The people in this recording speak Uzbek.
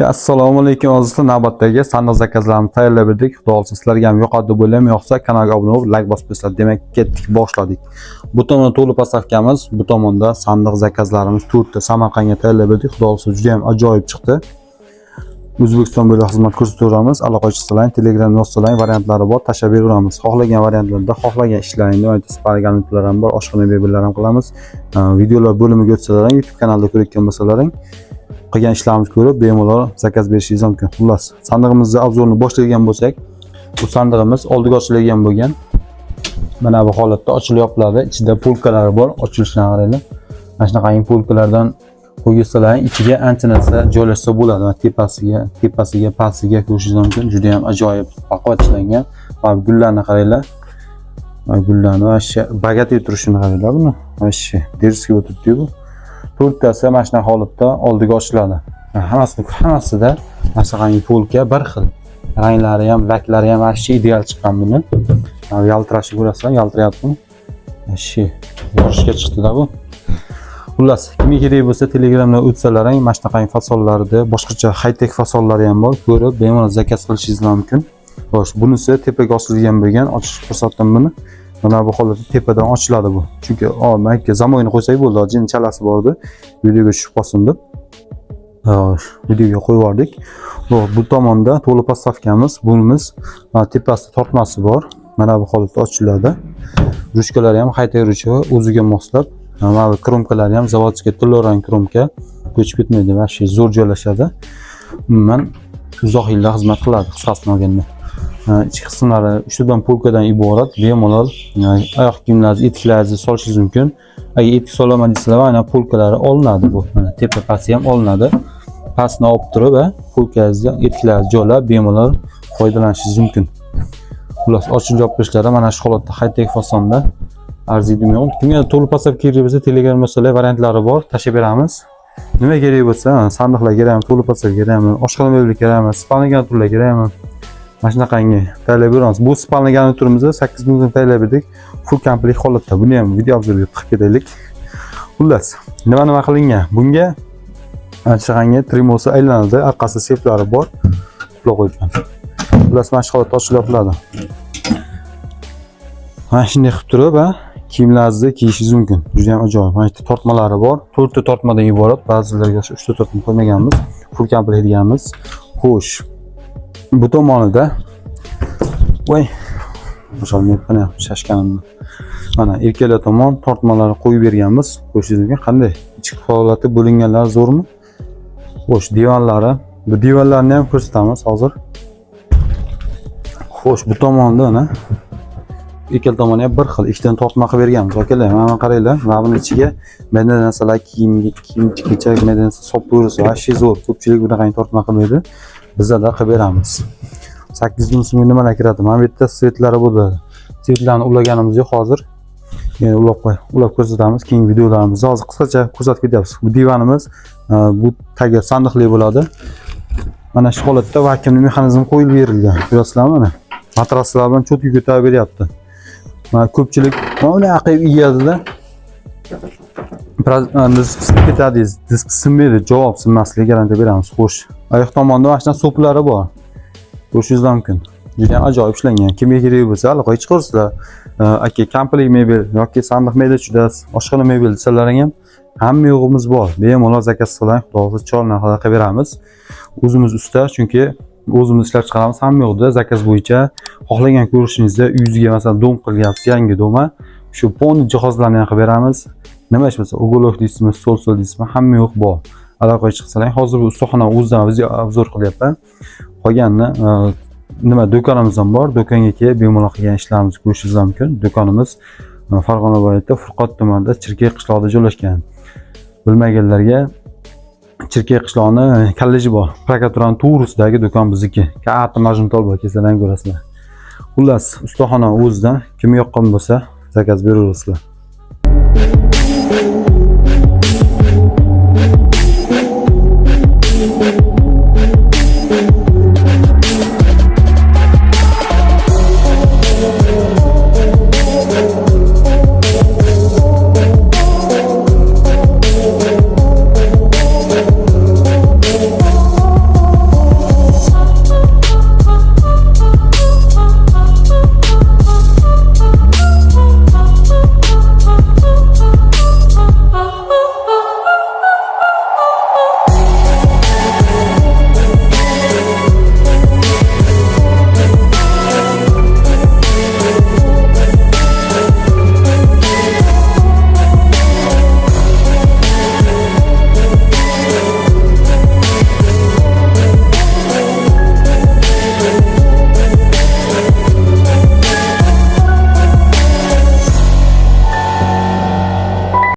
Assalomu alaykum azizlar, navbatdagi sandiq zakazlarni tayyorlab berdik. Xudo xolsa sizlarga ham yoqadi deb o'ylayman. Yoqsa kanalga obuna bo'lib, like bosib qo'ysizlar. Demak, ketdik, boshladik. Bu tomonda to'liq postavkamiz, bu tomonda sandiq zakazlarimiz 4 ta Samarqandga tayyorlab berdik. Xudo xolsa juda ham ajoyib chiqdi. O'zbekiston bo'ylab xizmat ko'rsatamiz. Aloqa qilsalaring, Telegram yozsalaring, variantlari bor, tashlab beramiz. Xohlagan variantlarda, xohlagan ishlaringni aytib sparganliklar ham bor, oshxona mebellar ham qilamiz. Videolar bo'limiga o'tsalaring, YouTube kanalida ko'rayotgan bo'lsalaring, qilgan ishlarimizni ko'rib bemalol zakaz berishingiz mumkin. Xullas, sandig'imizni obzorini boshlaydigan bo'lsak, bu sandig'imiz oldiga ochiladigan bo'lgan. Mana bu holatda ochilib yopiladi. Ichida polkalari bor, ochilishidan qaranglar. Mana shunaqangi polkalardan qo'ysalar, ichiga ancha narsa joylashsa bo'ladi. Tepasiga, pastiga ko'rishingiz mumkin. Juda ham ajoyib baquvvat ishlangan. Mana gullarni qaranglar. Mana gullarni vashsha bagatib turishini qaranglar buni. Vashsha dersiga o'tibdi bu. To'rttasi mana shunaqa holatda oldiga ochiladi. Hammasida masaqangi polka bir xil. Ranglari ham, laklari ham vashsha ideal chiqqan buni. Yaltirashni ko'rasizlar, yaltirayapti. Vashsha yorishga chiqdi-da bu. Xullas, kimga kerak bo'lsa Telegramdan o'tsalaring, mana shunaqangi fasollarda, boshqacha high-tech fasollari ham bor. Ko'rib, bemalol zakaz qilishingiz mumkin. Xo'sh, bunisi tepaga osilgan bo'lgan, ochish ko'rsatdim buni. Mana bu holatda tepadan ochiladi bu. Chunki mayka zamoyini qo'ysak bo'ldi, jin chalasi bor edi. Videoga tushib qolsin deb. Videoga qo'yib yubordik. Bu tomonda to'liq postavkamiz, bunimiz tepasida tortmasi bor. Mana bu holatda ochiladi. Ruchkalari ham high-tech ruchka, o'ziga moslab. Mana bu kromkalari ham zavodskiy tillorang kromka, ko'chib ketmaydi va shu zo'r joylashadi. Umuman uzoq yillar xizmat qiladi, qisqasini olganda. Ichki qismlari 3 tadan polkadan iborat. Bemalol oyoq kiyimlaringizni, etiklaringizni solishingiz mumkin. Agar etik solamadingizlar, mana polkalari olinadi bu. Mana tepa pasti ham olinadi. Pastni olib turib va polkangizni, etiklaringizni joylab bemalol foydalanishingiz mumkin. Xullas, ochib yopishlari mana shu holatda high-tech fasonda arziydi yo'q. Kimga to'liq postavka kerak bo'lsa, Telegram masalai variantlari bor, tashlab beramiz. Nima kerak bo'lsa, sandiqlar kerakmi, to'liq postavka kerakmi, oshxona mebeli kerakmi, spalni garniturlar kerakmi? Mana shunaqangi tayyorlab beramiz. Bu spalni garniturimizni 8 mingdan tayyorlab berdik. Full komplet holatda. Buni ham video obzorga tiqib ketaylik. Xullas, nima qilingan? Bunga shunaqangi trimosi aylanadi, orqasi seflari bor. Quloq qo'ygan. Xullas, mana shu holatda ochilib yopiladi. Mana shunday qilib turib, kiyimlaringizni kiyishingiz mumkin. Juda ham ajoyib. Mana bu tortmalari bor. 4 ta tortmadan iborat. Ba'zilarga 3 ta tortma qo'ymaganmiz. Full komplet deganmiz. Xo'sh. Bu tomonida o'shalmayapman, shashganimni. Mana erkaklar tomon tortmalarni qo'yib berganmiz. Ko'rishingiz mumkin. Qanday? Ichki holati bo'linganlari zo'rmi? Xo'sh, divanlari. Bu divanlarni ham ko'rsatamiz hozir. Xo'sh, bu tomonda mana ikkala tomoni ham bir xil ikkidan tortma qilib berganmiz. Akalar, mana qaranglar. Mana buning ichiga menda narsalar kiyim-kechak medanasi solib qo'yilsa, vashshe zo'r. Ko'pchilik bunaqangi tortma qilmaydi. Bizda qilib beramiz. 8 ming so'mga nimalar kiradi? Mana bu yerda svetlari bo'ladi. Svetlarni ulaganimiz yo'q hozir. Yana ulab ko'rsatamiz keyingi videolarimizda. Hozir qisqacha ko'rsatib ketyapmiz. Bu divanimiz, bu tagi sandiqli bo'ladi. Mana shu holatda vakuumli mexanizm qo'yilib berilgan. Ko'rasizlarmi mana? Matraslar bilan cho'tga ko'tarib beryapti. Mana ko'pchilik mana qilib yeyadi-da. Biz ketadi, sinmaydi, javob sinmasligiga garantiya beramiz. Xo'sh, oyoq tomonda mana shunday so'plari bor. Ko'rishingiz mumkin. Juda ham ajoyib ishlangan. Kimga kerak bo'lsa, aloqaga chiqarsizlar. Aka, komplet mebel yoki sandiq mebel chudasiz, oshxona mebel desalaring ham hamma yo'g'imiz bor. Bemalol zakaz qiling, xudo xolsa chorna qilib beramiz. O'zimiz usta, chunki o'zimiz ishlab chiqaramiz hamma yo'qda zakaz bo'yicha. Xohlagan ko'rishingizda uyingizga masalan dom qilyapsiz, yangi doma, shu polni jihozlarni ham qilib beramiz. Nima ish bo'lsa, uголок deysizmi, stol deysizmi, hamma yo'q bor. Aloqaga chiqsalang, hozir bu ustaxona o'zidan video obzor qilyapman. Qolganini nima do'konimiz ham bor. Do'konga kelib bemalol qilgan ishlarimizni ko'rishingiz mumkin. Do'konimiz Farg'ona viloyatida Furqot tumanida Chirkay qishlog'ida joylashgan. Bilmaganlarga Chirkay qishlog'ini kolleji bor. Prokuraturaning to'g'risidagi do'kon bizniki. Katta majnuntol bor, kelsalar ko'rasizlar. Xullas, ustaxona o'zidan kim yoqqan bo'lsa, zakaz beraverasizlar. Thank you.